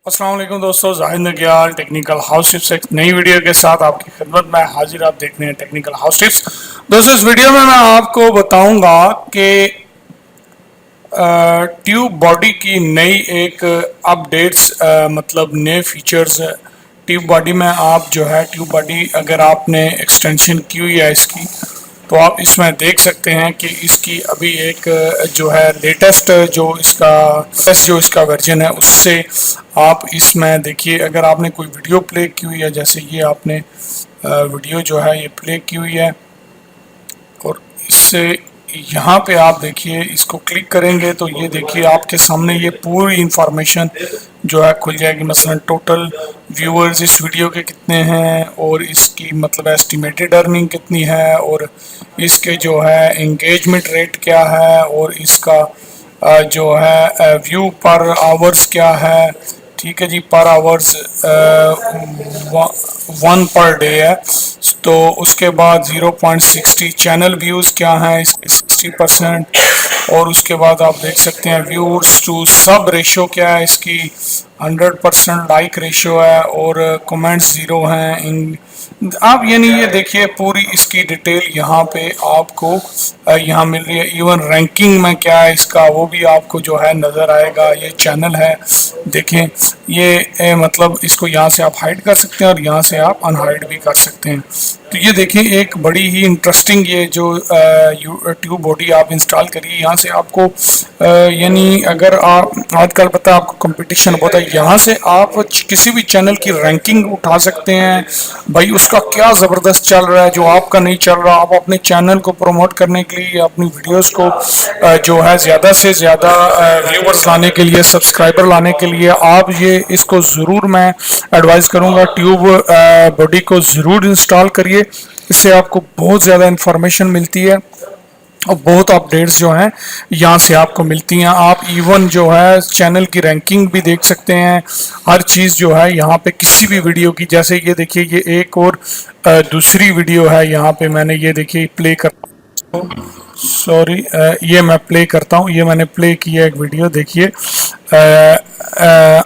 अस्सलाम वालेकुम दोस्तों, जाहिद नग्याल टेक्निकल हाउस टिप्स एक नई वीडियो के साथ आपकी खिदमत में हाजिर। आप देख रहे हैं टेक्निकल हाउस टिप्स। दोस्तों, इस वीडियो में मैं आपको बताऊंगा कि ट्यूब बॉडी की नई एक अपडेट्स मतलब नए फीचर्स ट्यूब बॉडी में। आप जो है ट्यूब बॉडी अगर आपने एक्सटेंशन की हुई है इसकी, तो आप इसमें देख सकते हैं कि इसकी अभी एक जो है लेटेस्ट जो इसका वर्जन है उससे आप इसमें देखिए। अगर आपने कोई वीडियो प्ले की हुई है, जैसे ये आपने वीडियो जो है ये प्ले की हुई है, और इससे यहाँ पे आप देखिए इसको क्लिक करेंगे तो ये देखिए आपके सामने ये पूरी इंफॉर्मेशन जो है खुल जाएगी। मसलन टोटल व्यूअर्स इस वीडियो के कितने हैं, और इसकी मतलब एस्टिमेटेड अर्निंग कितनी है, और इसके जो है एंगेजमेंट रेट क्या है, और इसका जो है व्यू पर आवर्स क्या है। ठीक है जी, पर आवर्स 1 पर डे है। तो उसके बाद 0.60 चैनल व्यूज़ क्या हैं, 60%। और उसके बाद आप देख सकते हैं व्यूअर्स टू सब रेशो क्या है इसकी, 100% लाइक रेशो है, और कमेंट्स 0 हैं। आप यानी ये देखिए पूरी इसकी डिटेल यहाँ पे आपको यहाँ मिल रही है। इवन रैंकिंग में क्या है इसका वो भी आपको जो है नज़र आएगा। ये चैनल है, देखें ये मतलब इसको यहाँ से आप हाइड कर सकते हैं और यहाँ से आप अनहाइड भी कर सकते हैं। तो ये देखिए एक बड़ी ही इंटरेस्टिंग ये जो ट्यूब बॉडी आप इंस्टॉल करिए। यहाँ से आपको यानी अगर आप आजकल पता है आपको कंपटीशन बहुत है, यहाँ से आप किसी भी चैनल की रैंकिंग उठा सकते हैं भाई, उसका क्या ज़बरदस्त चल रहा है जो आपका नहीं चल रहा। आप अपने चैनल को प्रमोट करने के लिए, अपनी वीडियोस को जो है ज़्यादा से ज़्यादा व्यूवर्स लाने के लिए, सब्सक्राइबर लाने के लिए आप ये इसको ज़रूर मैं एडवाइस करूँगा, ट्यूब बॉडी को ज़रूर इंस्टॉल करिए। इससे आपको बहुत ज़्यादा इंफॉर्मेशन मिलती है और बहुत अपडेट्स जो हैं यहाँ से आपको मिलती हैं। आप इवन जो है चैनल की रैंकिंग भी देख सकते हैं, हर चीज़ जो है यहाँ पे किसी भी वीडियो की। जैसे ये देखिए ये एक और दूसरी वीडियो है, यहाँ पे मैंने ये देखिए प्ले कर सॉरी ये मैं प्ले करता हूँ। ये मैंने प्ले किया एक वीडियो, देखिए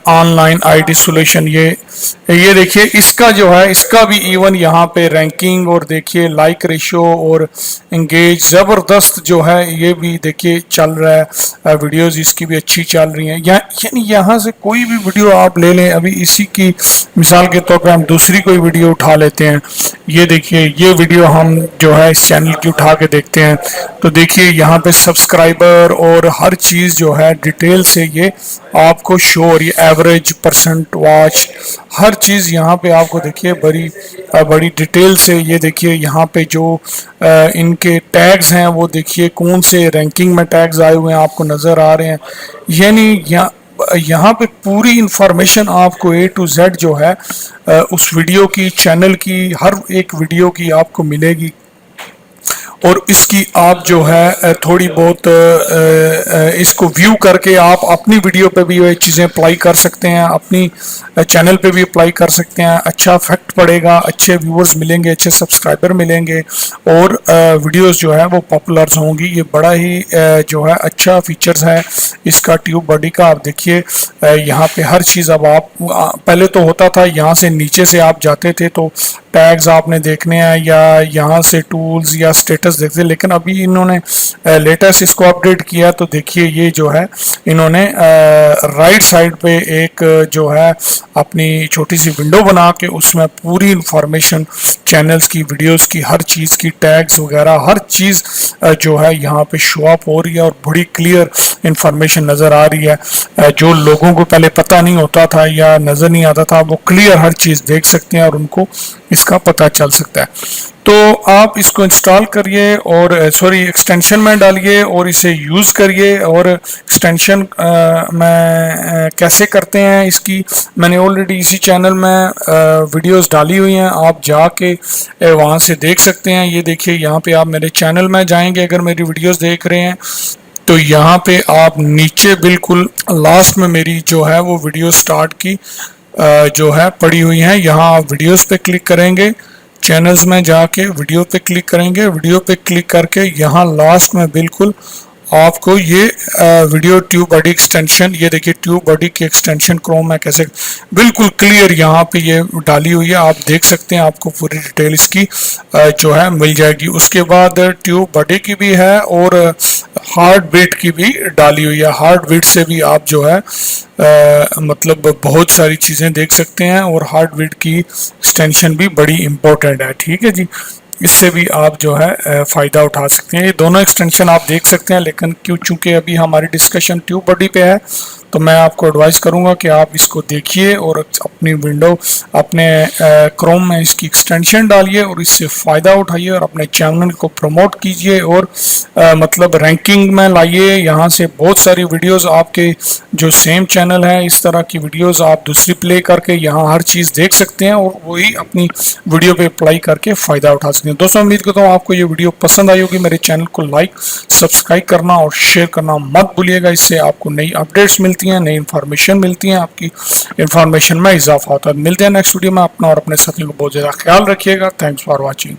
ऑनलाइन आईडी सोल्यूशन। ये देखिए इसका जो है इसका भी इवन यहाँ पे रैंकिंग और देखिए लाइक रेशो और इंगेज ज़बरदस्त जो है ये भी देखिए चल रहा है। वीडियोस इसकी भी अच्छी चल रही हैं। यानी यहाँ से कोई भी वीडियो आप ले लें, अभी इसी की मिसाल के तौर पे हम दूसरी कोई वीडियो उठा लेते हैं। ये देखिए ये वीडियो हम जो है इस चैनल की उठा के देखते हैं, तो देखिए यहाँ पे सब्सक्राइबर और हर चीज़ जो है डिटेल से ये आपको शो हो रही है। एवरेज परसेंट वॉच हर चीज़ यहाँ पे आपको देखिए बड़ी डिटेल से। ये देखिए यहाँ पे जो इनके टैग्स हैं वो देखिए कौन से रैंकिंग में टैग्स आए हुए हैं आपको नज़र आ रहे हैं। यानी यहाँ पे पूरी इंफॉर्मेशन आपको A to Z जो है उस वीडियो की, चैनल की, हर एक वीडियो की आपको मिलेगी। और इसकी आप जो है थोड़ी बहुत इसको व्यू करके आप अपनी वीडियो पे भी ये चीज़ें अप्लाई कर सकते हैं, अपनी चैनल पे भी अप्लाई कर सकते हैं। अच्छा इफेक्ट पड़ेगा, अच्छे व्यूअर्स मिलेंगे, अच्छे सब्सक्राइबर मिलेंगे, और वीडियोस जो है वो पॉपुलर होंगी। ये बड़ा ही जो है अच्छा फीचर्स है इसका ट्यूब बॉडी का। आप देखिए यहाँ पे हर चीज़ अब आप पहले तो होता था यहाँ से नीचे से आप जाते थे तो टैग्स आपने देखने हैं या यहाँ से टूल्स या स्टेटस देखते, लेकिन अभी इन्होंने लेटेस्ट इसको अपडेट किया। तो देखिए ये जो है इन्होंने राइट साइड पे एक जो है अपनी छोटी सी विंडो बना के उसमें पूरी इंफॉर्मेशन चैनल्स की, वीडियोस की, हर चीज़ की, टैग्स वगैरह हर चीज़ जो है यहाँ पे शो अप हो रही है और बड़ी क्लियर इंफॉर्मेशन नज़र आ रही है। जो लोगों को पहले पता नहीं होता था या नज़र नहीं आता था वो क्लियर हर चीज़ देख सकते हैं और उनको इसका पता चल सकता है। तो आप इसको इंस्टॉल करिए और एक्सटेंशन में डालिए और इसे यूज़ करिए। और एक्सटेंशन में कैसे करते हैं इसकी मैंने ऑलरेडी इसी चैनल में वीडियोस डाली हुई हैं, आप जाके वहाँ से देख सकते हैं। ये देखिए यहाँ पे आप मेरे चैनल में जाएंगे, अगर मेरी वीडियोस देख रहे हैं तो यहाँ पे आप नीचे बिल्कुल लास्ट में मेरी जो है वो वीडियो स्टार्ट की जो है पड़ी हुई हैं। यहाँ आप वीडियोस पे क्लिक करेंगे, चैनल्स में जाके वीडियो पे क्लिक करेंगे, वीडियो पे क्लिक करके यहाँ लास्ट में बिल्कुल आपको ये वीडियो ट्यूब बडी एक्सटेंशन, ये देखिए ट्यूब बडी की एक्सटेंशन क्रोम में कैसे बिल्कुल क्लियर यहाँ पे ये डाली हुई है, आप देख सकते हैं, आपको पूरी डिटेल इसकी जो है मिल जाएगी। उसके बाद ट्यूब बडी की भी है और हार्ट बीट की भी डाली हुई है। हार्ट बीट से भी आप जो है मतलब बहुत सारी चीज़ें देख सकते हैं और हार्ट बीट की एक्सटेंशन भी बड़ी इंपॉर्टेंट है, ठीक है जी। इससे भी आप जो है फ़ायदा उठा सकते हैं। ये दोनों एक्सटेंशन आप देख सकते हैं, लेकिन क्यों चूँकि अभी हमारी डिस्कशन ट्यूब बडी पे है तो मैं आपको एडवाइस करूंगा कि आप इसको देखिए और अपनी विंडो अपने क्रोम में इसकी एक्सटेंशन डालिए और इससे फ़ायदा उठाइए और अपने चैनल को प्रमोट कीजिए और मतलब रैंकिंग में लाइए। यहाँ से बहुत सारी वीडियोस आपके जो सेम चैनल है इस तरह की वीडियोस आप दूसरी प्ले करके यहाँ हर चीज़ देख सकते हैं और वही अपनी वीडियो पे अप्लाई करके फ़ायदा उठा सकते हैं। दोस्तों उम्मीद करता हूँ आपको ये वीडियो पसंद आई होगी। मेरे चैनल को लाइक सब्सक्राइब करना और शेयर करना मत भूलिएगा, इससे आपको नई अपडेट्स मिलती हैं, नई इन्फॉर्मेशन मिलती हैं, आपकी इन्फॉर्मेशन में इजाफा होता है। मिलते हैं नेक्स्ट वीडियो में। अपना और अपने साथियों को बहुत ज़्यादा ख्याल रखिएगा। Thanks for watching.